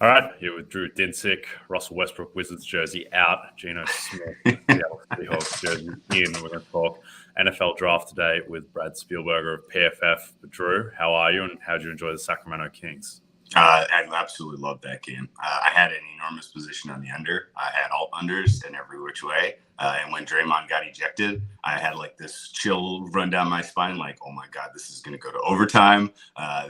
All right, here with Drew Dinsick, Russell Westbrook Wizards jersey out, Geno Smith Seattle Seahawks jersey in. We're going to talk NFL draft today with Brad Spielberger of PFF. But Drew, how are you, and how did you enjoy the Sacramento Kings? I absolutely loved that game. I had an enormous position on the under. I had all unders in every which way. And when Draymond got ejected, I had like this chill run down my spine, like, oh my God, this is going to go to overtime.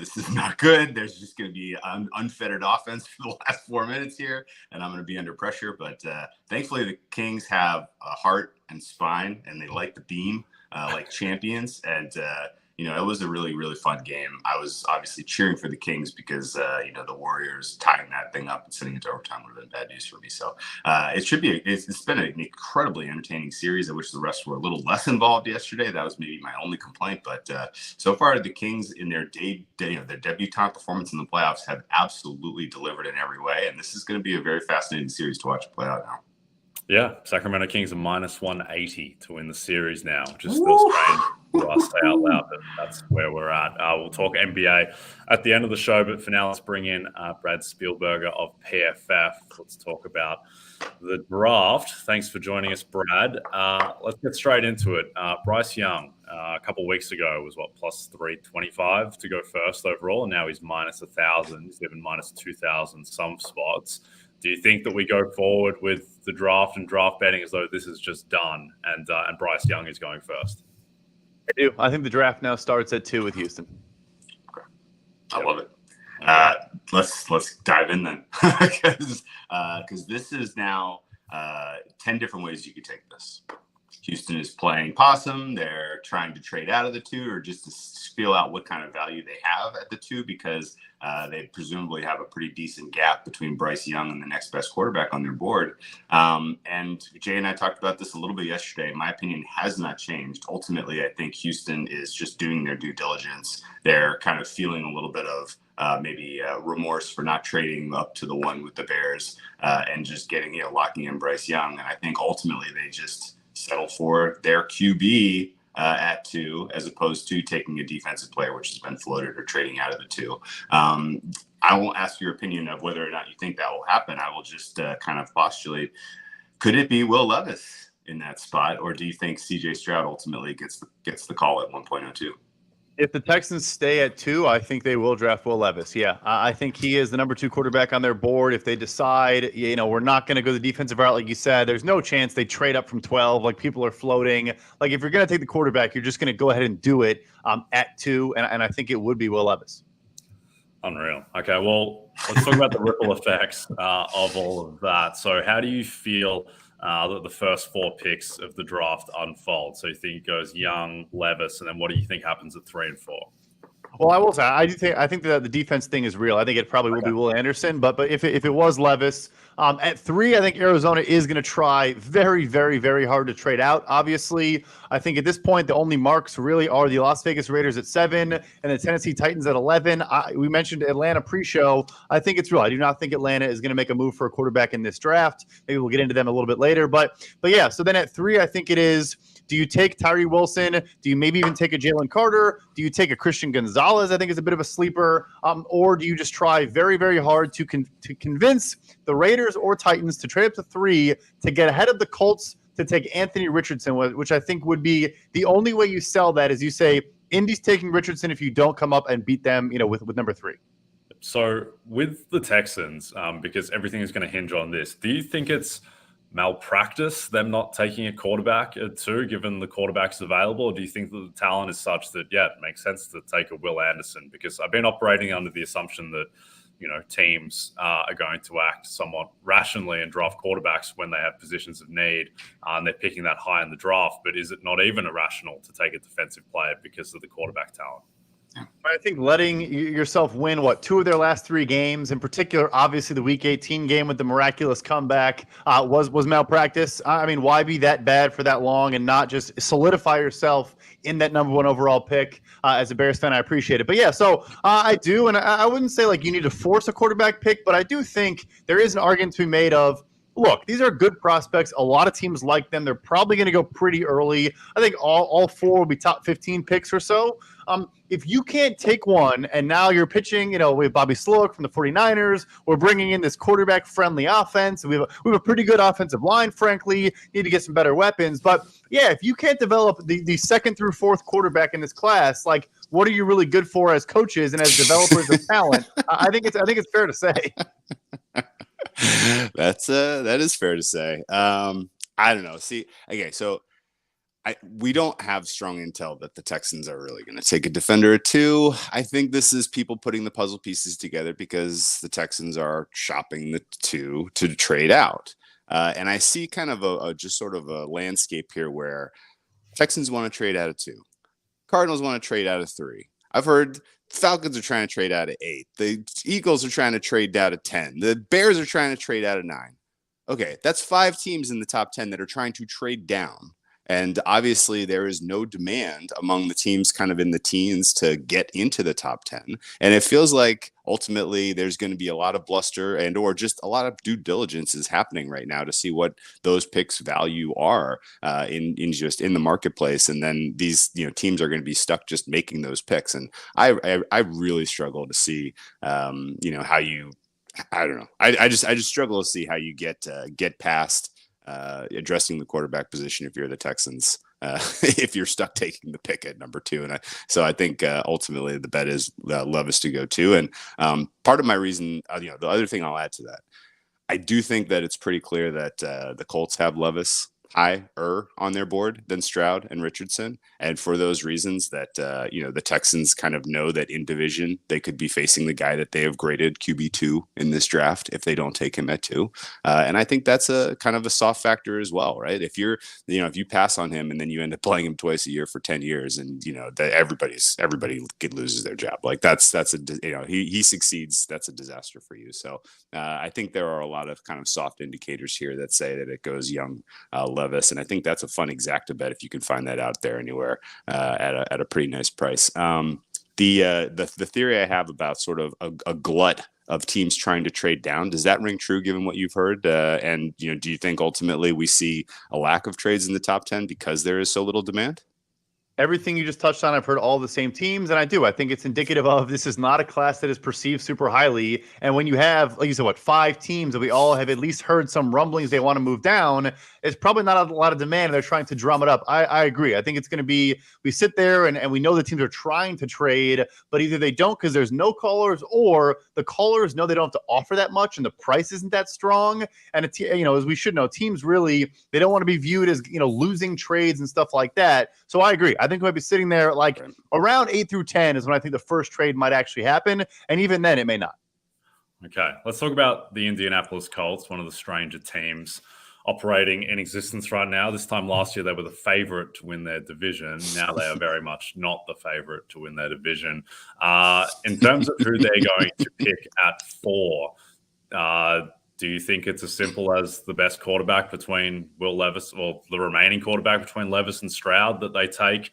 This is not good. There's just going to be unfettered offense for the last 4 minutes here, and I'm going to be under pressure. But thankfully, the Kings have a heart and spine, and they like the beam like champions. And it was a really, really fun game. I was obviously cheering for the Kings because, the Warriors tying that thing up and sending it to overtime would have been bad news for me. So it's been an incredibly entertaining series. I wish the refs were a little less involved yesterday. That was maybe my only complaint. But so far, the Kings in their their debutante performance in the playoffs have absolutely delivered in every way. And this is going to be a very fascinating series to watch play out now. Yeah, Sacramento Kings are minus 180 to win the series now, which is still strange for us to say out loud, but that's where we're at. We'll talk NBA at the end of the show, but for now, let's bring in Brad Spielberger of PFF. Let's talk about the draft. Thanks for joining us, Brad. Let's get straight into it. Bryce Young, a couple of weeks ago, was plus 325 to go first overall, and now he's minus 1,000. He's even minus 2,000 some spots. Do you think that we go forward with the draft and draft betting as though this is just done and Bryce Young is going first? I do. I think the draft now starts at 2 with Houston. Okay. I love it. Let's dive in then, because this is now 10 different ways you could take this. Houston is playing possum. They're trying to trade out of the 2 or just to feel out what kind of value they have at the 2 because they presumably have a pretty decent gap between Bryce Young and the next best quarterback on their board. And Jay and I talked about this a little bit yesterday. My opinion has not changed. Ultimately, I think Houston is just doing their due diligence. They're kind of feeling a little bit of maybe remorse for not trading up to the 1 with the Bears and just getting, locking in Bryce Young. And I think ultimately they just settle for their QB at 2, as opposed to taking a defensive player, which has been floated, or trading out of the 2. I won't ask your opinion of whether or not you think that will happen. I will just kind of postulate, could it be Will Levis in that spot, or do you think CJ Stroud ultimately gets the call at 1.02? If the Texans stay at 2, I think they will draft Will Levis. Yeah, I think he is the number 2 quarterback on their board. If they decide, we're not going to go the defensive route, like you said, there's no chance they trade up from 12. Like, people are floating. Like, if you're going to take the quarterback, you're just going to go ahead and do it at 2, and I think it would be Will Levis. Unreal. Okay, well, let's talk about the ripple effects of all of that. So how do you feel that the first 4 picks of the draft unfold? So you think it goes Young, Levis, and then what do you think happens at 3 and 4? Well, I will say I think that the defense thing is real. I think it probably will be Will Anderson, but if it was Levis at 3, I think Arizona is going to try very, very, very hard to trade out. Obviously, I think at this point the only marks really are the Las Vegas Raiders at 7 and the Tennessee Titans at 11. We mentioned Atlanta pre-show. I think it's real. I do not think Atlanta is going to make a move for a quarterback in this draft. Maybe we'll get into them a little bit later, but yeah. So then at 3, I think it is. Do you take Tyree Wilson? Do you maybe even take a Jalen Carter? Do you take a Christian Gonzalez? I think is a bit of a sleeper. Or do you just try very, very hard to convince the Raiders or Titans to trade up to 3 to get ahead of the Colts to take Anthony Richardson, which I think would be the only way you sell that is you say, Indy's taking Richardson if you don't come up and beat them, with number 3. So with the Texans, because everything is going to hinge on this, do you think it's malpractice them not taking a quarterback at 2 given the quarterbacks available, or do you think that the talent is such that it makes sense to take a Will Anderson? Because I've been operating under the assumption that teams are going to act somewhat rationally and draft quarterbacks when they have positions of need, and they're picking that high in the draft. But is it not even irrational to take a defensive player because of the quarterback talent? I think letting yourself win, 2 of their last 3 games, in particular, obviously the Week 18 game with the miraculous comeback was malpractice. I mean, why be that bad for that long and not just solidify yourself in that number 1 overall pick? As a Bears fan, I appreciate it. But yeah, so I do, and I wouldn't say like you need to force a quarterback pick, but I do think there is an argument to be made of, Look, these are good prospects. A lot of teams like them. They're probably going to go pretty early. I think all four will be top 15 picks or so. If you can't take one and now you're pitching, with Bobby Sloak from the 49ers, we're bringing in this quarterback-friendly offense. We have a pretty good offensive line, frankly. Need to get some better weapons. But, yeah, if you can't develop the second through fourth quarterback in this class, like, what are you really good for as coaches and as developers of talent? I think it's fair to say. That is fair to say. I don't know. See, okay, so we don't have strong intel that the Texans are really going to take a defender or two. I think this is people putting the puzzle pieces together because the Texans are shopping the two to trade out. And I see kind of a just sort of a landscape here where Texans want to trade out of 2. Cardinals want to trade out of 3. I've heard Falcons are trying to trade out of 8. The Eagles are trying to trade out of 10. The Bears are trying to trade out of 9. Okay, that's 5 teams in the top 10 that are trying to trade down. And obviously there is no demand among the teams kind of in the teens to get into the top 10. And it feels like ultimately there's going to be a lot of bluster and or just a lot of due diligence is happening right now to see what those picks value are in the marketplace. And then these teams are going to be stuck just making those picks. And I really struggle to see how you I don't know. I just struggle to see how you get past addressing the quarterback position if you're the Texans, if you're stuck taking the pick at number 2. And so I think ultimately the bet is Levis to go 2. And part of my reason, the other thing I'll add to that, I do think that it's pretty clear that the Colts have Levis higher on their board than Stroud and Richardson. And for those reasons that, the Texans kind of know that in division, they could be facing the guy that they have graded QB2 in this draft if they don't take him at 2. And I think that's a kind of a soft factor as well, right? If if you pass on him and then you end up playing him twice a year for 10 years and, everybody loses their job. Like he succeeds. That's a disaster for you. So I think there are a lot of kind of soft indicators here that say that it goes Young, Levis, and I think that's a fun exacta bet if you can find that out there anywhere at a pretty nice price. The theory I have about sort of a glut of teams trying to trade down, does that ring true given what you've heard? And do you think ultimately we see a lack of trades in the top 10 because there is so little demand? Everything you just touched on, I've heard all the same teams, and I think it's indicative of this is not a class that is perceived super highly. And when you have, like you said, 5 teams that we all have at least heard some rumblings they want to move down, it's probably not a lot of demand, and they're trying to drum it up. I agree. I think it's going to be, we sit there and we know the teams are trying to trade, but either they don't because there's no callers, or the callers know they don't have to offer that much and the price isn't that strong. And as we should know, teams really, they don't want to be viewed as losing trades and stuff like that. So I agree. I think we might be sitting there like around 8 through 10 is when I think the first trade might actually happen. And even then it may not. Okay. Let's talk about the Indianapolis Colts, one of the stranger teams operating in existence right now. This time last year, they were the favorite to win their division. Now they are very much not the favorite to win their division. In terms of who they're going to pick at 4, do you think it's as simple as the best quarterback between Will Levis, or the remaining quarterback between Levis and Stroud that they take?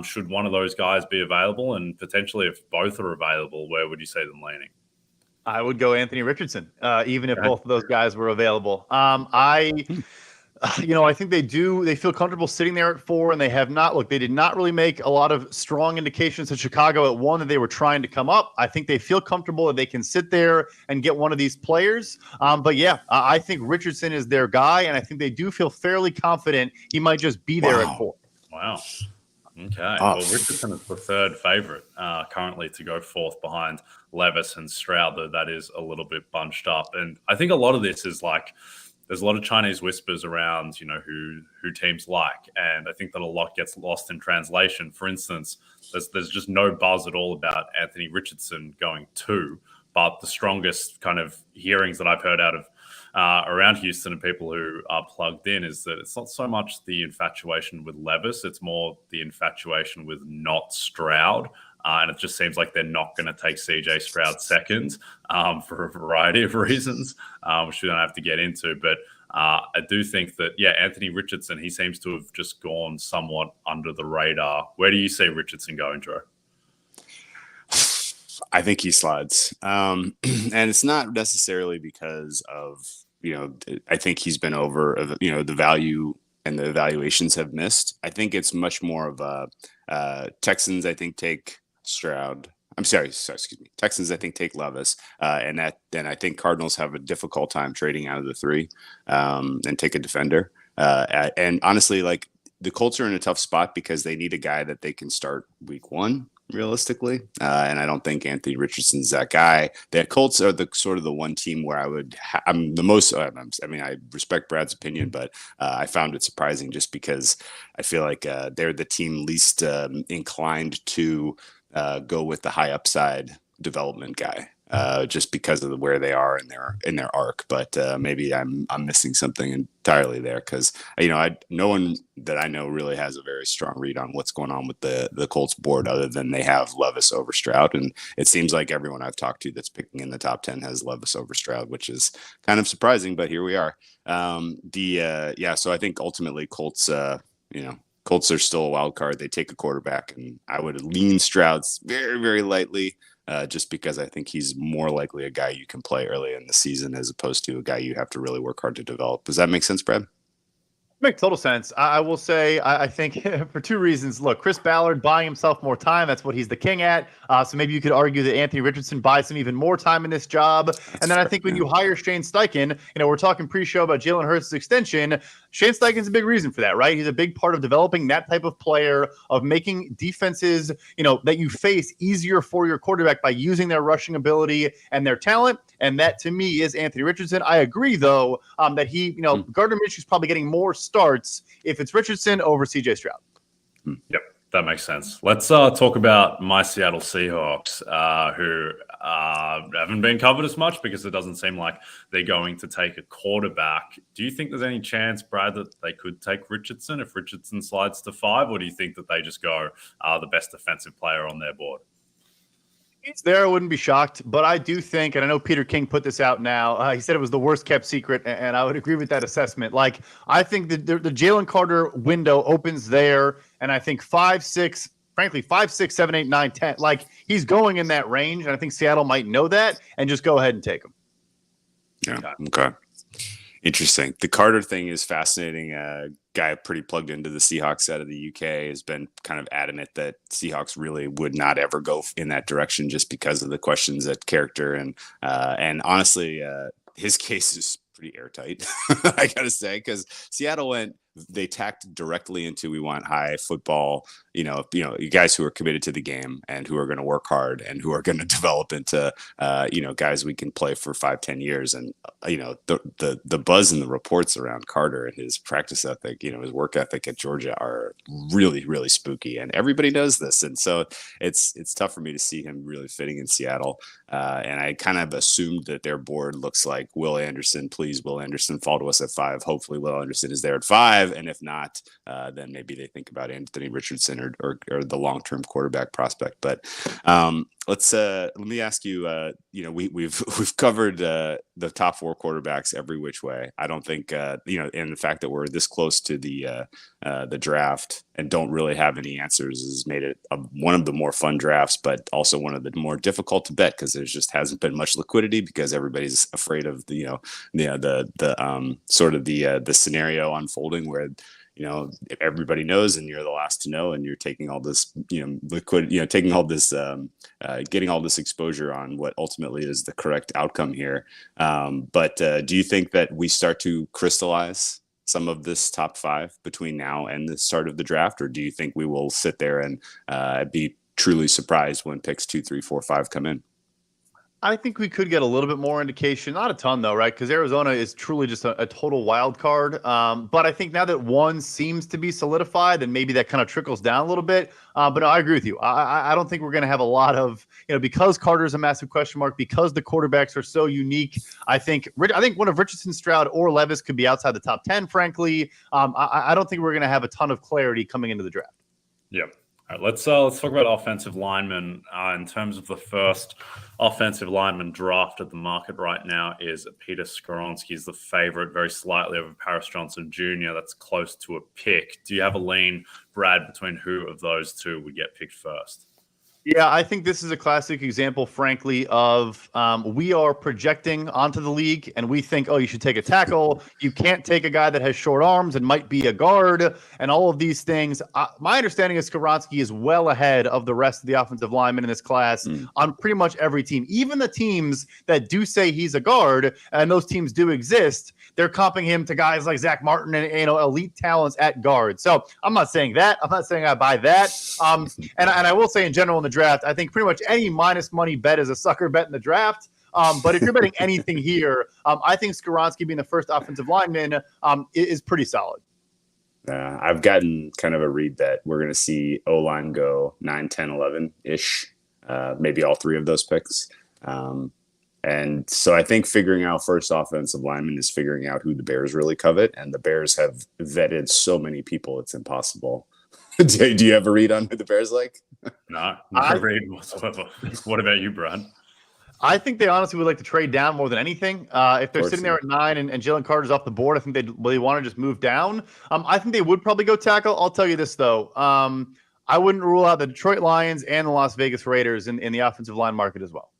Should one of those guys be available? And potentially if both are available, where would you say them leaning? I would go Anthony Richardson, even if both of those guys were available. I think they feel comfortable sitting there at 4, and they have not. Look, they did not really make a lot of strong indications to Chicago at 1 that they were trying to come up. I think they feel comfortable that they can sit there and get one of these players. But yeah, I think Richardson is their guy, and I think they do feel fairly confident he might just be there at 4. Wow. Okay. Well, Richardson is the third favorite currently to go 4th behind Levis and Stroud, though that is a little bit bunched up. And I think a lot of this is like, there's a lot of Chinese whispers around, who teams like. And I think that a lot gets lost in translation. For instance, there's just no buzz at all about Anthony Richardson going 2. But the strongest kind of hearings that I've heard out of around Houston and people who are plugged in is that it's not so much the infatuation with Levis, it's more the infatuation with not Stroud. And it just seems like they're not going to take CJ Stroud second for a variety of reasons, which we don't have to get into. But I do think that, Anthony Richardson, he seems to have just gone somewhat under the radar. Where do you see Richardson going, Drew? I think he slides. And it's not necessarily because of, I think he's been over, the value and the evaluations have missed. I think it's much more of a Texans, I think, take Stroud. I'm sorry, excuse me. Texans, I think, take Levis, and I think Cardinals have a difficult time trading out of the three and take a defender. And honestly, like the Colts are in a tough spot because they need a guy that they can start week one realistically, and I don't think Anthony Richardson's that guy. The Colts are the sort of the one team where I'm the most. I mean, I respect Brad's opinion, but I found it surprising just because I feel like they're the team least inclined to go with the high upside development guy, just because of where they are in their arc. But maybe I'm missing something entirely there because no one that I know really has a very strong read on what's going on with the Colts board other than they have Levis over Stroud, and it seems like everyone I've talked to that's picking in the top 10 has Levis over Stroud, which is kind of surprising, but here we are. So I think ultimately Colts, Colts are still a wild card. They take a quarterback, and I would lean Stroud very, very lightly, just because I think he's more likely a guy you can play early in the season as opposed to a guy you have to really work hard to develop. Does that make sense, Brad? Makes total sense. I will say, I think for two reasons. Look, Chris Ballard buying himself more time. That's what he's the king at. So maybe you could argue that Anthony Richardson buys him even more time in this job. And then I think when you hire Shane Steichen, we're talking pre-show about Jalen Hurts' extension. Shane Steichen's a big reason for that, right? He's a big part of developing that type of player, of making defenses, that you face easier for your quarterback by using their rushing ability and their talent. And that, to me, is Anthony Richardson. I agree, though, that he, Gardner Minshew's probably getting more starts if it's Richardson over CJ Stroud. Yep, that makes sense. Let's talk about my Seattle Seahawks, who haven't been covered as much because it doesn't seem like they're going to take a quarterback. Do you think there's any chance, Brad, that they could take Richardson if Richardson slides to 5, or do you think that they just go the best defensive player on their board? It's there. I wouldn't be shocked, but I do think, and I know Peter King put this out now. He said it was the worst kept secret, and I would agree with that assessment. Like, I think the Jalen Carter window opens there, and I think 5, 6, 7, 8, 9, 10. Like, he's going in that range, and I think Seattle might know that and just go ahead and take him. Yeah. Okay. Interesting. The Carter thing is fascinating. Guy pretty plugged into the Seahawks out of the UK has been kind of adamant that Seahawks really would not ever go in that direction just because of the questions at character. And honestly, his case is pretty airtight, I got to say, because Seattle they tacked directly into, we want high football, you guys who are committed to the game and who are going to work hard and who are going to develop into, guys we can play for 5-10 years. And, the buzz and the reports around Carter and his practice ethic, his work ethic at Georgia are really, really spooky, and everybody knows this. And so it's tough for me to see him really fitting in Seattle. And I kind of assumed that their board looks like Will Anderson. Please, Will Anderson, fall to us at 5. Hopefully Will Anderson is there at 5. And if not, then maybe they think about Anthony Richardson or the long-term quarterback prospect. But let me ask you. We've covered the top 4 quarterbacks every which way. I don't think and the fact that we're this close to the draft and don't really have any answers has made it one of the more fun drafts, but also one of the more difficult to bet because there just hasn't been much liquidity because everybody's afraid of the scenario unfolding where everybody knows and you're the last to know and you're taking all this taking all this getting all this exposure on what ultimately is the correct outcome here. But do you think that we start to crystallize some of this top 5 between now and the start of the draft, or do you think we will sit there and be truly surprised when picks 2, 3, 4, 5 come in? I think we could get a little bit more indication. Not a ton, though, right? Because Arizona is truly just a total wild card. But I think now that 1 seems to be solidified, then maybe that kind of trickles down a little bit. But no, I agree with you. I don't think we're going to have a lot of, because Carter's a massive question mark, because the quarterbacks are so unique. I think one of Richardson, Stroud, or Levis could be outside the top 10, frankly. I don't think we're going to have a ton of clarity coming into the draft. Yep. All right, let's talk about offensive linemen. In terms of the first offensive lineman draft at the market right now is Peter Skoronski. He's the favorite, very slightly over Paris Johnson Jr. That's close to a pick. Do you have a lean, Brad, between who of those two would get picked first? Yeah, I think this is a classic example, frankly, of we are projecting onto the league and we think, oh, you should take a tackle. You can't take a guy that has short arms and might be a guard and all of these things. My understanding is Skoronski is well ahead of the rest of the offensive linemen in this class on pretty much every team. Even the teams that do say he's a guard, and those teams do exist, they're comping him to guys like Zach Martin and elite talents at guard. So I'm not saying that. I'm not saying I buy that. And I will say in general in the draft, I think pretty much any minus money bet is a sucker bet in the draft. But if you're betting anything here, I think Skoronski being the first offensive lineman is pretty solid. I've gotten kind of a read that we're going to see O-line go 9, 10, 11-ish, maybe all three of those picks. And so I think figuring out first offensive lineman is figuring out who the Bears really covet. And the Bears have vetted so many people, it's impossible. Do you have a read on who the Bears like? No, not a read whatsoever. What about you, Brad? I think they honestly would like to trade down more than anything. If they're sitting there at 9 and Jalen Carter's off the board, I think they want to just move down. I think they would probably go tackle. I'll tell you this, though. I wouldn't rule out the Detroit Lions and the Las Vegas Raiders in the offensive line market as well.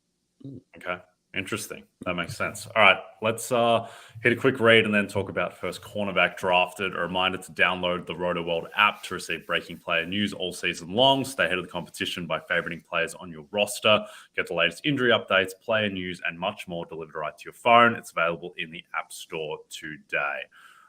Okay. Interesting. That makes sense. All right, let's hit a quick read and then talk about first cornerback drafted. A reminder to download the Roto World app to receive breaking player news all season long. Stay ahead of the competition by favoriting players on your roster. Get the latest injury updates, player news, and much more delivered right to your phone. It's available in the App Store today.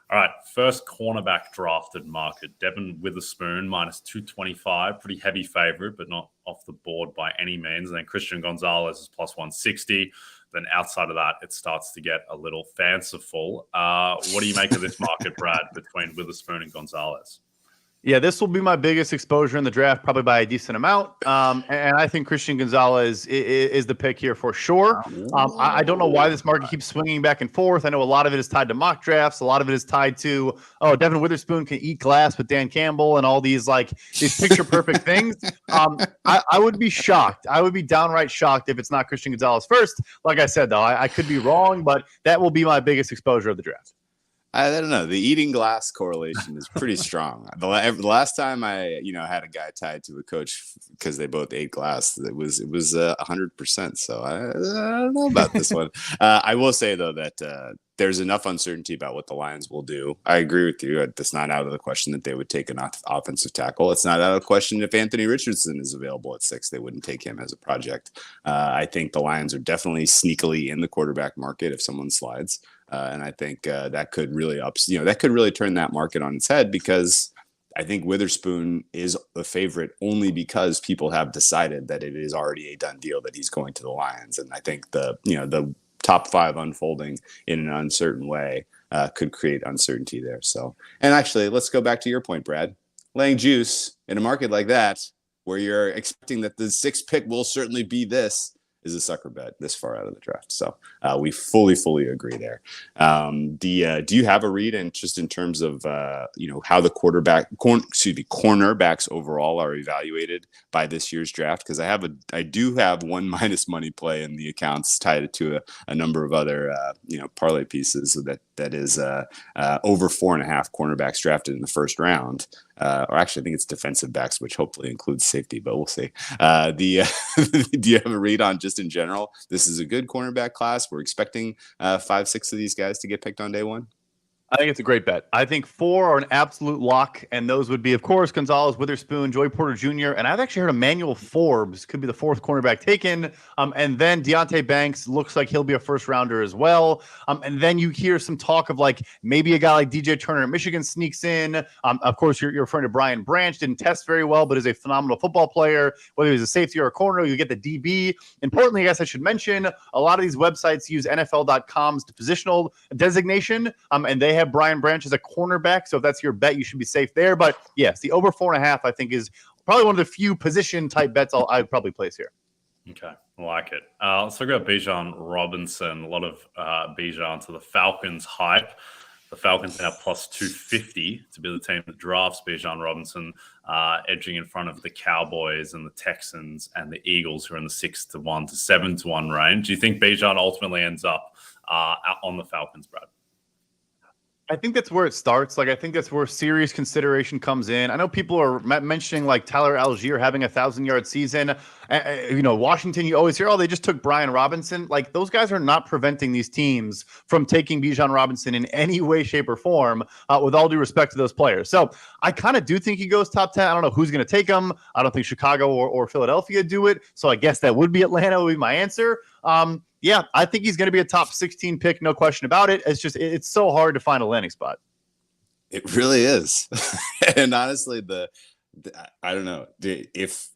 All right, first cornerback drafted market. Devin Witherspoon, minus 225. Pretty heavy favorite, but not off the board by any means. And then Christian Gonzalez is plus 160. Then outside of that, it starts to get a little fanciful. What do you make of this market, Brad, between Witherspoon and Gonzalez? Yeah, this will be my biggest exposure in the draft, probably by a decent amount. And I think Christian Gonzalez is the pick here for sure. I don't know why this market keeps swinging back and forth. I know a lot of it is tied to mock drafts. A lot of it is tied to, Devin Witherspoon can eat glass with Dan Campbell and all these picture perfect things. I would be shocked. I would be downright shocked if it's not Christian Gonzalez first. Like I said, though, I could be wrong, but that will be my biggest exposure of the draft. I don't know. The eating glass correlation is pretty strong. The last time I, had a guy tied to a coach because they both ate glass, it was 100%. So I don't know about this one. I will say though that there's enough uncertainty about what the Lions will do. I agree with you. It's not out of the question that they would take an offensive tackle. It's not out of the question if Anthony Richardson is available at 6, they wouldn't take him as a project. I think the Lions are definitely sneakily in the quarterback market if someone slides. And I think that could really turn that market on its head, because I think Witherspoon is the favorite only because people have decided that it is already a done deal that he's going to the Lions. And I think the top 5 unfolding in an uncertain way could create uncertainty there. So, and actually, let's go back to your point, Brad. Laying juice in a market like that, where you're expecting that the 6th pick will certainly be this, is a sucker bet this far out of the draft. So we fully agree there. Do you have a read in terms of how the cornerbacks overall are evaluated by this year's draft? Because I do have one minus money play in the accounts tied to a number of other parlay pieces that is over 4.5 cornerbacks drafted in the first round. Or actually, I think it's defensive backs, which hopefully includes safety, but we'll see. Do you have a read on just in general? This is a good cornerback class. We're expecting 5, 6 of these guys to get picked on day one. I think it's a great bet. I think 4 are an absolute lock, and those would be, of course, Gonzalez, Witherspoon, Joey Porter Jr., and I've actually heard Emmanuel Forbes could be the 4th cornerback taken, and then Deonte Banks looks like he'll be a first-rounder as well, and then you hear some talk of maybe a guy like DJ Turner at Michigan sneaks in. Of course, you're referring to Brian Branch, didn't test very well, but is a phenomenal football player, whether he's a safety or a corner, you get the DB. Importantly, I guess I should mention, a lot of these websites use NFL.com's positional designation, and they have Brian Branch as a cornerback. So if that's your bet, you should be safe there. But yes, the over 4.5, I think, is probably one of the few position type bets I'd probably place here. Okay, I like it. Let's talk about Bijan Robinson. A lot of Bijan to the Falcons hype. The Falcons now plus 250 to be the team that drafts Bijan Robinson, edging in front of the Cowboys and the Texans and the Eagles, who are in the 6-1 to 7-1 range. Do you think Bijan ultimately ends up on the Falcons, Brad? I think that's where it starts. I think that's where serious consideration comes in. I know people are mentioning Tyler Algier having a 1,000-yard season. Washington, you always hear, oh, they just took Bijan Robinson. Like, those guys are not preventing these teams from taking Bijan Robinson in any way, shape, or form, with all due respect to those players. So I kind of do think he goes top 10. I don't know who's going to take him. I don't think Chicago or Philadelphia do it. So I guess that would be Atlanta would be my answer. Yeah, I think he's going to be a top 16 pick, no question about it. It's so hard to find a landing spot. It really is. And honestly, I don't know if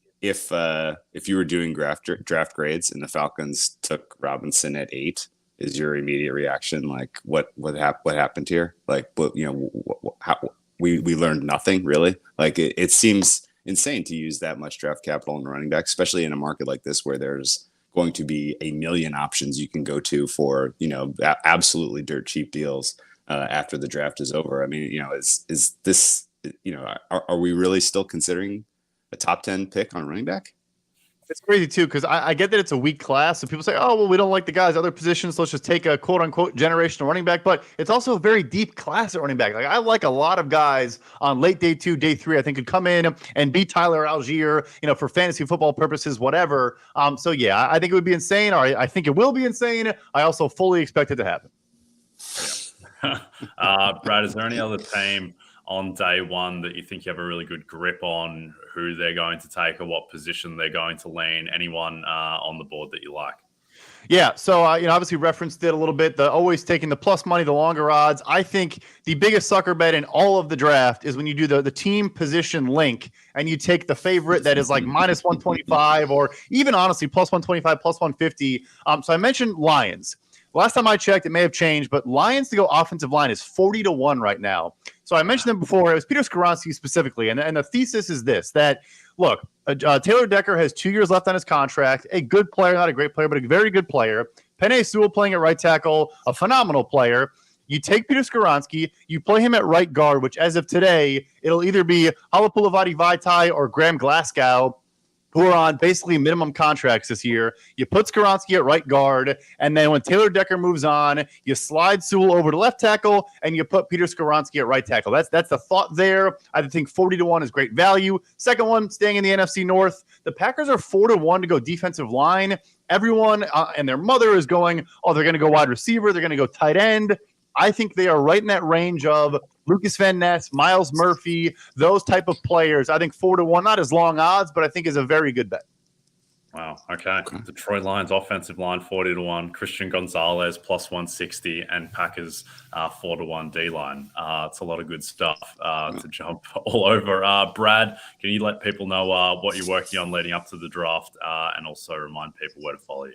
you were doing draft grades and the Falcons took Robinson at 8, is your immediate reaction like what happened here? Like, we learned nothing really. Like it seems insane to use that much draft capital in running back, especially in a market like this where there's going to be a million options you can go to for absolutely dirt cheap deals after the draft is over. I mean, is this are we really still considering a top 10 pick on running back? It's crazy too, because I get that it's a weak class. So people say, oh, well, we don't like the guys, other positions. Let's just take a quote unquote generational running back. But it's also a very deep class at running back. Like, I like a lot of guys on late day 2, day 3, I think could come in and beat Tyler Algier, for fantasy football purposes, whatever. So yeah, I think it would be insane, or I think it will be insane. I also fully expect it to happen. Brad, is there any other team on day one that you think you have a really good grip on who they're going to take or what position they're going to lean? Anyone on the board that you like? Yeah, so obviously referenced it a little bit. The always taking the plus money, the longer odds. I think the biggest sucker bet in all of the draft is when you do the team position link and you take the favorite that is like minus 125 or even honestly plus 125, plus 150. So I mentioned Lions. Last time I checked, it may have changed, but Lions to go offensive line is 40-1 right now. So I mentioned them before. It was Peter Skoronski specifically, and the thesis is this: that look, Taylor Decker has 2 years left on his contract. A good player, not a great player, but a very good player. Penei Sewell playing at right tackle, a phenomenal player. You take Peter Skoronski, you play him at right guard, which as of today, it'll either be Halapulavati Vaitai or Graham Glasgow, who are on basically minimum contracts this year. You put Skoronski at right guard, and then when Taylor Decker moves on, you slide Sewell over to left tackle, and you put Peter Skoronski at right tackle. That's the thought there. I think 40-1 is great value. Second one, staying in the NFC North, the Packers are 4-1 to go defensive line. Everyone and their mother is going, oh, they're going to go wide receiver, they're going to go tight end. I think they are right in that range of Lucas Van Ness, Miles Murphy, those type of players. I think 4-1, not as long odds, but I think is a very good bet. Wow. Okay. Detroit Lions offensive line 40-1, Christian Gonzalez plus 160, and Packers 4-1 D line. It's a lot of good stuff to jump all over. Brad, can you let people know what you're working on leading up to the draft, and also remind people where to follow you?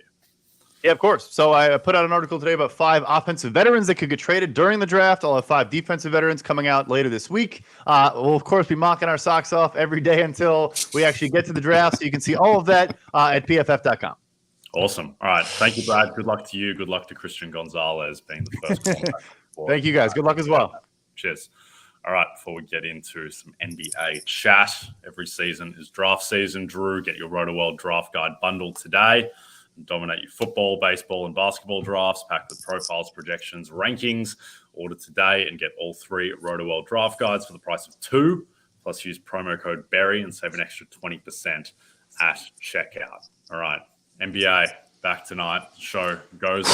Yeah, of course. So I put out an article today about 5 offensive veterans that could get traded during the draft. I'll have 5 defensive veterans coming out later this week. We'll, of course, be mocking our socks off every day until we actually get to the draft. So you can see all of that at pff.com. Awesome. All right. Thank you, Brad. Good luck to you. Good luck to Christian Gonzalez being the first one. Thank you, guys. Good luck as well. Cheers. All right, before we get into some NBA chat, every season is draft season. Drew, get your RotoWorld Draft Guide bundle today. Dominate your football, baseball, and basketball drafts, packed with profiles, projections, rankings. Order today and get all 3 RotoWorld Draft Guides for the price of 2. Plus, use promo code BERRY and save an extra 20% at checkout. All right, NBA back tonight. The show goes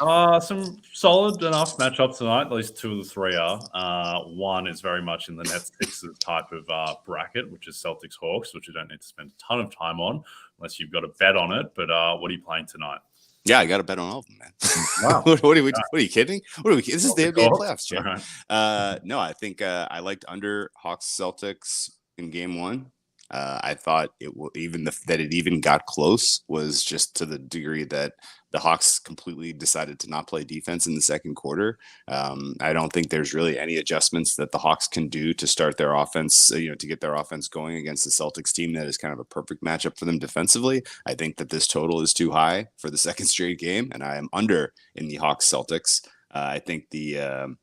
on. Some solid enough matchups tonight. At least 2 of the 3 are. One is very much in the Nets Sixers type of bracket, which is Celtics Hawks, which you don't need to spend a ton of time on unless you've got a bet on it. But what are you playing tonight? Yeah, I got a bet on all of them, man. Wow. What are you kidding? This is the NBA playoffs, Jim. Right. No, I think I liked under Hawks Celtics in game 1. I thought it will that it even got close was just to the degree that the Hawks completely decided to not play defense in the second quarter. I don't think there's really any adjustments that the Hawks can do to start their offense, to get their offense going against the Celtics team that is kind of a perfect matchup for them defensively. I think that this total is too high for the second straight game, and I am under in the Hawks Celtics. I think in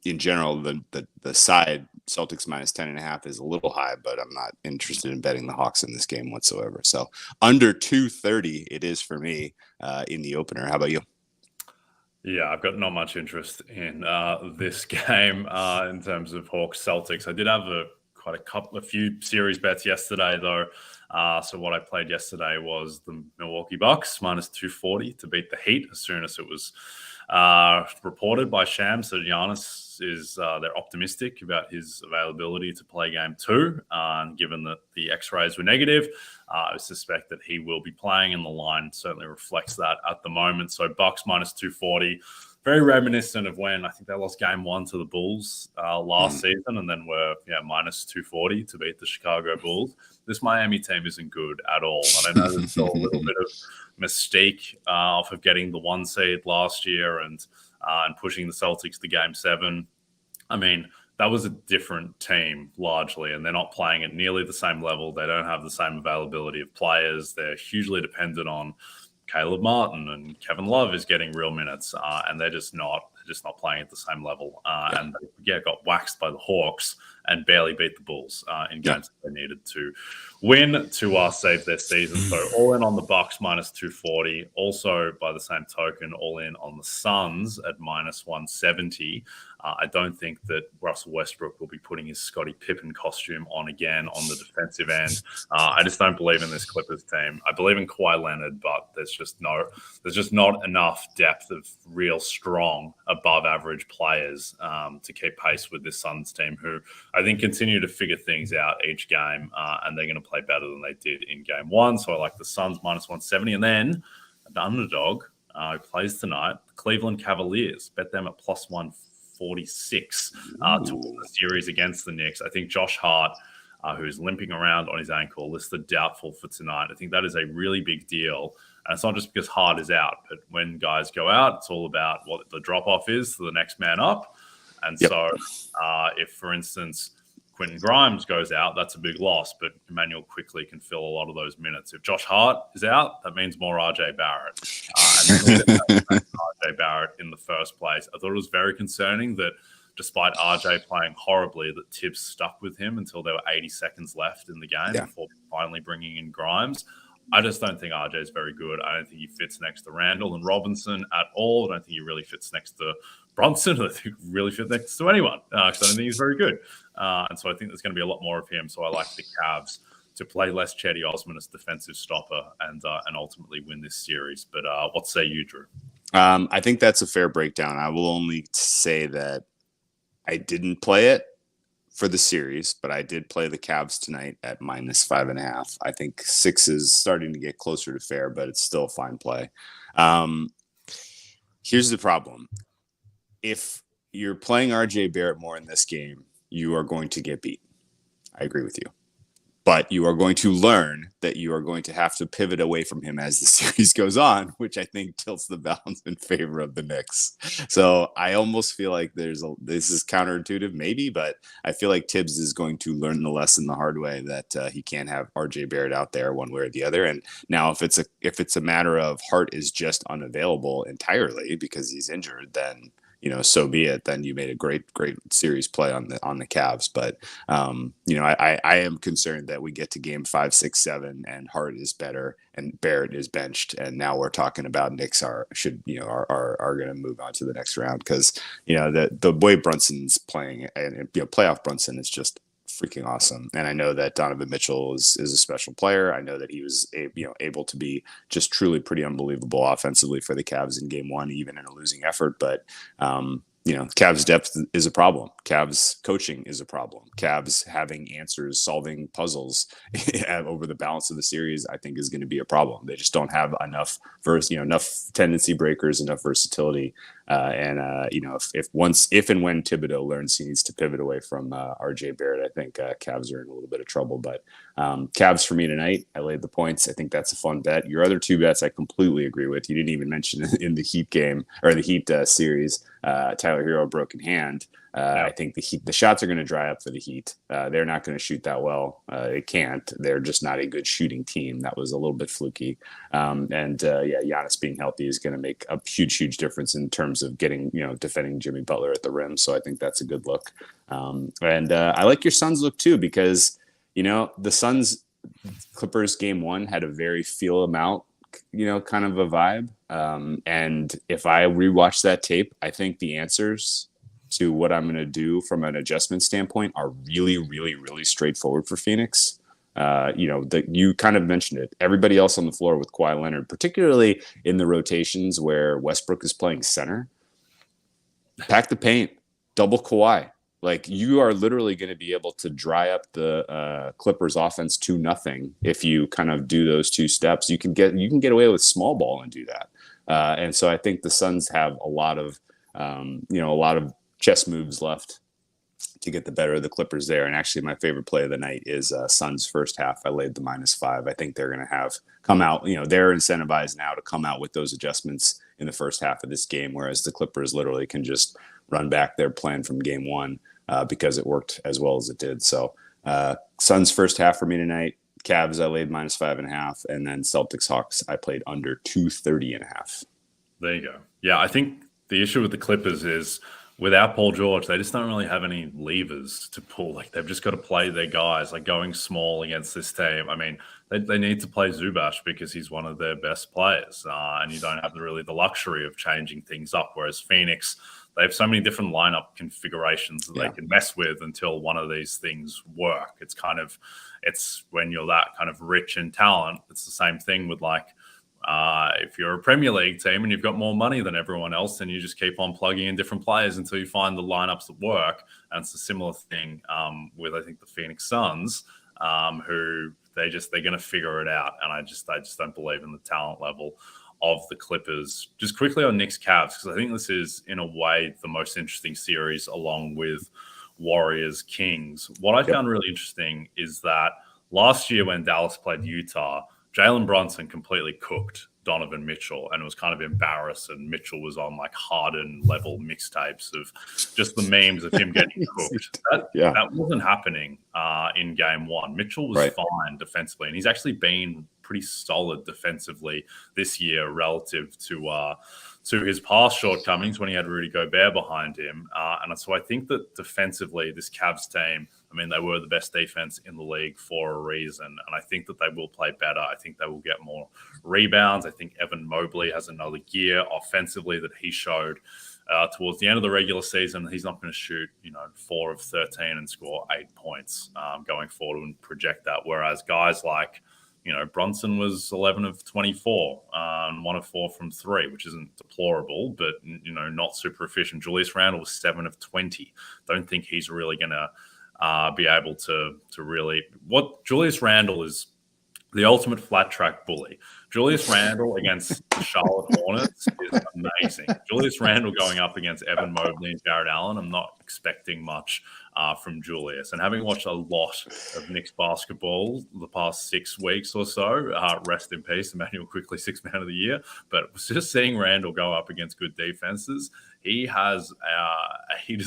general, the side Celtics minus 10.5 is a little high, but I'm not interested in betting the Hawks in this game whatsoever. So under 230 it is for me in the opener. How about you? Yeah, I've got not much interest in this game in terms of Hawks Celtics. I did have a few series bets yesterday though. So what I played yesterday was the Milwaukee Bucks minus 240 to beat the Heat as soon as it was reported by Shams that Giannis is they're optimistic about his availability to play game 2. And given that the X-rays were negative, I suspect that he will be playing, and the line certainly reflects that at the moment. So Bucks minus 240. Very reminiscent of when I think they lost game 1 to the Bulls last season, and then were minus 240 to beat the Chicago Bulls. This Miami team isn't good at all. And I know there's still a little bit of mystique off of getting the 1 seed last year and pushing the Celtics to game 7. I mean, that was a different team largely, and they're not playing at nearly the same level. They don't have the same availability of players. They're hugely dependent on Caleb Martin, and Kevin Love is getting real minutes, and they're just not playing at the same level. And they got waxed by the Hawks and barely beat the Bulls in games that they needed to win to save their season. So all in on the Bucks minus 240. Also, by the same token, all in on the Suns at minus 170. I don't think that Russell Westbrook will be putting his Scottie Pippen costume on again on the defensive end. I just don't believe in this Clippers team. I believe in Kawhi Leonard, but there's just not enough depth of real strong above average players to keep pace with this Suns team, who I think continue to figure things out each game, and they're going to play better than they did in game 1. So I like the Suns minus 170. And then the underdog who plays tonight, the Cleveland Cavaliers. Bet them at plus 146 to win the series against the Knicks. I think Josh Hart, who's limping around on his ankle, listed doubtful for tonight. I think that is a really big deal. And it's not just because Hart is out, but when guys go out, it's all about what the drop-off is to the next man up. And so if, for instance, Quentin Grimes goes out, that's a big loss, but Emmanuel quickly can fill a lot of those minutes. If Josh Hart is out, that means more RJ Barrett. And RJ Barrett in the first place. I thought it was very concerning that despite RJ playing horribly, that Tibbs stuck with him until there were 80 seconds left in the game before finally bringing in Grimes. I just don't think RJ is very good. I don't think he fits next to Randall and Robinson at all. I don't think he really fits next to Bronson. I don't think he really fits next to anyone because I don't think he's very good. And so I think there's going to be a lot more of him. So I like the Cavs to play less Chetty Osman as defensive stopper and ultimately win this series. But what say you, Drew? I think that's a fair breakdown. I will only say that I didn't play it for the series, but I did play the Cavs tonight at minus 5.5. I think 6 is starting to get closer to fair, but it's still a fine play. Here's the problem. If you're playing RJ Barrett more in this game, you are going to get beat. I agree with you. But you are going to learn that you are going to have to pivot away from him as the series goes on, which I think tilts the balance in favor of the Knicks. So I almost feel like this is counterintuitive, maybe, but I feel like Tibbs is going to learn the lesson the hard way that he can't have RJ Barrett out there one way or the other. And now if it's a matter of Hart is just unavailable entirely because he's injured, then so be it. Then you made a great series play on the Cavs. But I am concerned that we get to game 5, 6, 7, and Hart is better and Barrett is benched, and now we're talking about Knicks are going to move on to the next round because the way Brunson's playing and playoff Brunson is just freaking awesome. And I know that Donovan Mitchell is a special player. I know that he was able to be just truly pretty unbelievable offensively for the Cavs in game 1, even in a losing effort. But Cavs depth is a problem. Cavs coaching is a problem. Cavs having answers, solving puzzles over the balance of the series, I think is going to be a problem. They just don't have enough enough tendency breakers, enough versatility. If and when Thibodeau learns he needs to pivot away from RJ Barrett, I think Cavs are in a little bit of trouble. But Cavs for me tonight, I laid the points. I think that's a fun bet. Your other 2 bets, I completely agree with. You didn't even mention in the Heat game or the Heat series, Tyler Hero broken hand. I think the shots are going to dry up for the Heat. They're not going to shoot that well. They can't. They're just not a good shooting team. That was a little bit fluky. Giannis being healthy is going to make a huge difference in terms of getting, defending Jimmy Butler at the rim. So I think that's a good look. I like your Suns look too, because, the Suns Clippers game 1 had a very feel them out, kind of a vibe. And if I rewatch that tape, I think the answers to what I'm going to do from an adjustment standpoint are really, really, really straightforward for Phoenix. You kind of mentioned it. Everybody else on the floor with Kawhi Leonard, particularly in the rotations where Westbrook is playing center, pack the paint, double Kawhi. Like, you are literally going to be able to dry up the Clippers offense to nothing if you kind of do those two steps. You can get away with small ball and do that. And so I think the Suns have a lot of chess moves left to get the better of the Clippers there. And actually, my favorite play of the night is Suns first half. I laid the -5. I think they're going to come out. They're incentivized now to come out with those adjustments in the first half of this game, whereas the Clippers literally can just run back their plan from game one because it worked as well as it did. So Suns first half for me tonight. Cavs, I laid -5.5, and then Celtics Hawks, I played under 230.5. There you go. Yeah, I think the issue with the Clippers is without Paul George, they just don't really have any levers to pull. Like, they've just got to play their guys, like going small against this team. I mean, they need to play Zubac because he's one of their best players, and you don't have really the luxury of changing things up. Whereas Phoenix, they have so many different lineup configurations that they can mess with until one of these things work. It's when you're that kind of rich in talent, it's the same thing with if you're a Premier League team and you've got more money than everyone else, then you just keep on plugging in different players until you find the lineups that work. And it's a similar thing with, I think, the Phoenix Suns, who they're going to figure it out. And I just don't believe in the talent level of the Clippers. Just quickly on Knicks Cavs, because I think this is in a way the most interesting series along with Warriors Kings. What I found really interesting is that last year when Dallas played Utah, Jalen Brunson completely cooked Donovan Mitchell, and it was kind of embarrassed. And Mitchell was on Harden level mixtapes of just the memes of him getting cooked. That wasn't happening in game one. Mitchell was fine defensively, and he's actually been pretty solid defensively this year relative to his past shortcomings when he had Rudy Gobert behind him. And so I think that defensively, this Cavs team, I mean, they were the best defense in the league for a reason. And I think that they will play better. I think they will get more rebounds. I think Evan Mobley has another gear offensively that he showed towards the end of the regular season. He's not going to shoot, 4 of 13 and score 8 points going forward and project that. Whereas guys like, Brunson was 11 of 24 and 1 of 4 from 3, which isn't deplorable, but, not super efficient. Julius Randle was 7 of 20. Don't think he's really going to be able to really – what Julius Randle is the ultimate flat track bully. Julius Randle against the Charlotte Hornets is amazing. Julius Randle going up against Evan Mobley and Jared Allen, I'm not expecting much from Julius. And having watched a lot of Knicks basketball the past 6 weeks or so, rest in peace, Emmanuel Quickley, 6th man of the year, but just seeing Randle go up against good defenses, he does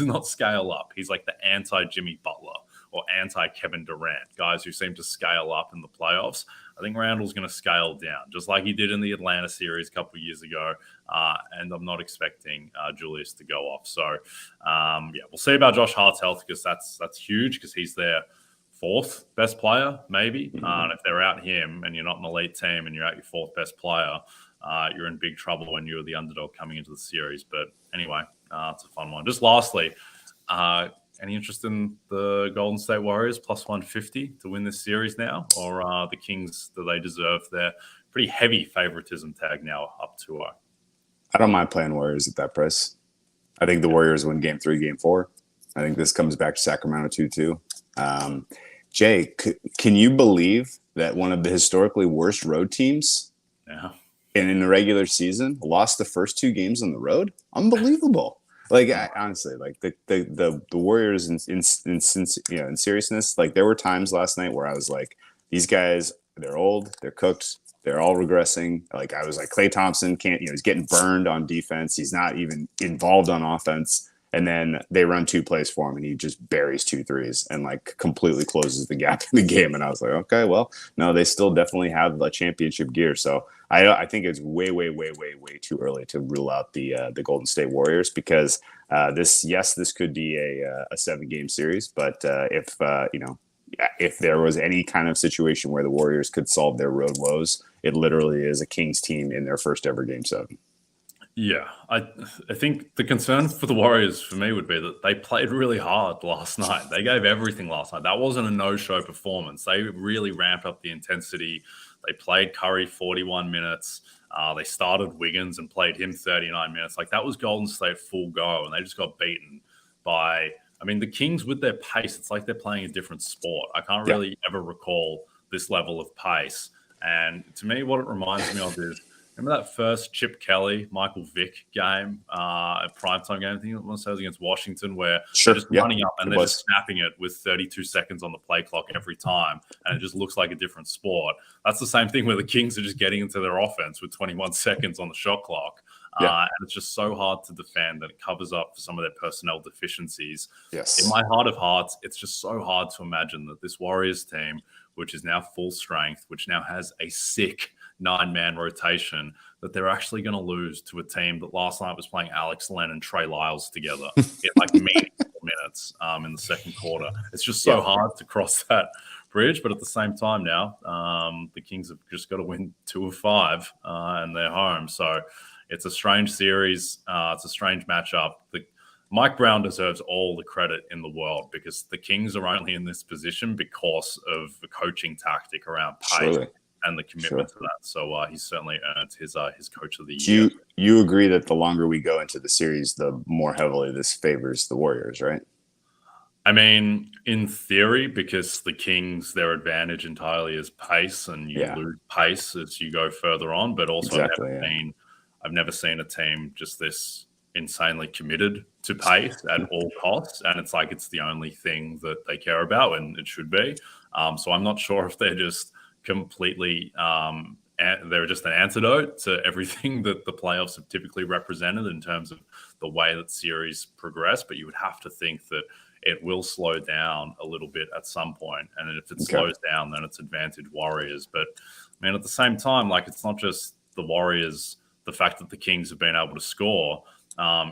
not scale up. He's like the anti-Jimmy Butler or anti-Kevin Durant, guys who seem to scale up in the playoffs. I think Randle's going to scale down, just like he did in the Atlanta series a couple of years ago. And I'm not expecting Julius to go off. So, we'll see about Josh Hart's health, because that's huge, because he's their 4th best player, maybe. And if they're out him and you're not an elite team and you're out your 4th best player, you're in big trouble when you're the underdog coming into the series. But anyway, it's a fun one. Just lastly, any interest in the Golden State Warriors plus 150 to win this series now? Or the Kings, do they deserve their pretty heavy favoritism tag now up 2-0? I don't mind playing Warriors at that price. I think the Warriors win game 3, game 4. I think this comes back to Sacramento 2-2. Jay, can you believe that one of the historically worst road teams in the regular season lost the first 2 games on the road? Unbelievable. Honestly, the Warriors in seriousness, there were times last night where I was like, these guys, they're old, they're cooked, they're all regressing. I was like, Klay Thompson he's getting burned on defense. He's not even involved on offense. And then they run 2 plays for him and he just buries 2 threes and completely closes the gap in the game. And I was like, okay, well, no, they still definitely have a championship gear. So I think it's way too early to rule out the Golden State Warriors, because this could be a 7-game series. But if there was any kind of situation where the Warriors could solve their road woes, it literally is a Kings team in their first ever game 7. Yeah, I think the concern for the Warriors for me would be that they played really hard last night. They gave everything last night. That wasn't a no-show performance. They really ramped up the intensity. They played Curry 41 minutes. They started Wiggins and played him 39 minutes. Like, that was Golden State full go, and they just got beaten by, I mean, the Kings with their pace, it's like they're playing a different sport. I can't really ever recall this level of pace. And to me, what it reminds me of is, remember that first Chip Kelly, Michael Vick game, a primetime game? I think it was against Washington, where they're just running up and they're just snapping it with 32 seconds on the play clock every time, and it just looks like a different sport. That's the same thing where the Kings are just getting into their offense with 21 seconds on the shot clock. And it's just so hard to defend, and it covers up for some of their personnel deficiencies. Yes. In my heart of hearts, it's just so hard to imagine that this Warriors team, which is now full strength, which now has a sick 9-man rotation, that they're actually going to lose to a team that last night was playing Alex Len and Trey Lyles together in like meaningful minutes in the second quarter. It's just so hard to cross that bridge. But at the same time now, the Kings have just got to win 2 of 5 and they're home. So it's a strange series. It's a strange matchup. Mike Brown deserves all the credit in the world, because the Kings are only in this position because of the coaching tactic around pace and the commitment to that. So he's certainly earned his coach of the year. You agree that the longer we go into the series, the more heavily this favors the Warriors, right? I mean, in theory, because the Kings, their advantage entirely is pace, and you lose pace as you go further on. But also, I've never seen a team just this insanely committed to pace at all costs, and it's like it's the only thing that they care about, and it should be. So I'm not sure if they're just completely they're just an antidote to everything that the playoffs have typically represented in terms of the way that series progress. But you would have to think that it will slow down a little bit at some point, and if it slows down, then it's advantage Warriors. But I mean, at the same time, like, it's not just the Warriors, the fact that the Kings have been able to score.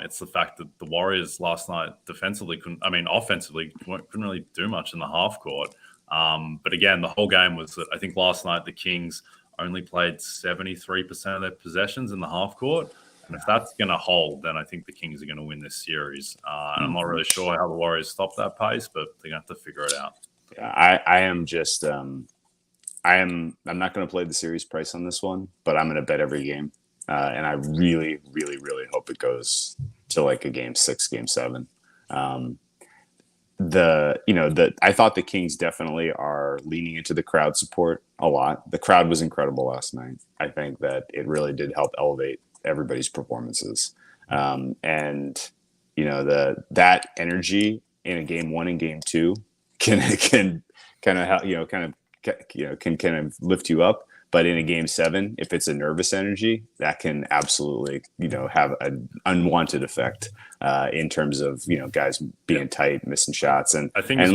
It's the fact that the Warriors last night offensively couldn't really do much in the half court. But again, the whole game was that I think last night the Kings only played 73% of their possessions in the half court. And if that's going to hold, then I think the Kings are going to win this series. And I'm not really sure how the Warriors stop that pace, but they're going to have to figure it out. Yeah, I am just I'm not going to play the series price on this one, but I'm going to bet every game. And I really, really, really hope it goes to like a game 6, game 7. I thought the Kings definitely are leaning into the crowd support a lot. The crowd was incredible last night. I think that it really did help elevate everybody's performances. That energy in a game 1 and game 2 can kind of lift you up. But in a game 7, if it's a nervous energy, that can absolutely, have an unwanted effect in terms of, guys being tight, missing shots. And I think, I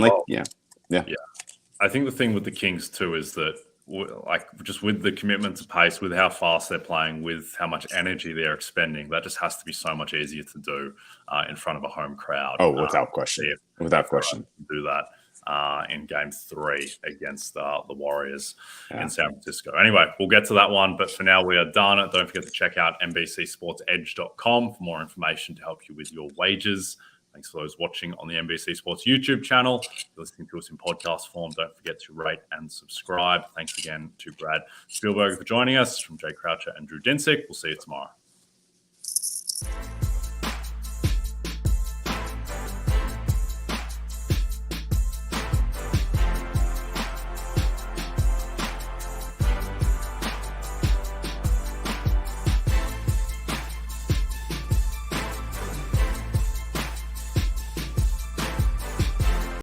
think the thing with the Kings too is that, like, just with the commitment to pace, with how fast they're playing, with how much energy they're expending, that just has to be so much easier to do in front of a home crowd. Oh, without question. Without question. Do that. In game 3 against the Warriors in San Francisco. Anyway, we'll get to that one, but for now we are done. Don't forget to check out NBCSportsEdge.com for more information to help you with your wagers. Thanks for those watching on the NBC Sports YouTube channel. If you're listening to us in podcast form, don't forget to rate and subscribe. Thanks again to Brad Spielberger for joining us. From Jay Croucher and Drew Dinsick, we'll see you tomorrow.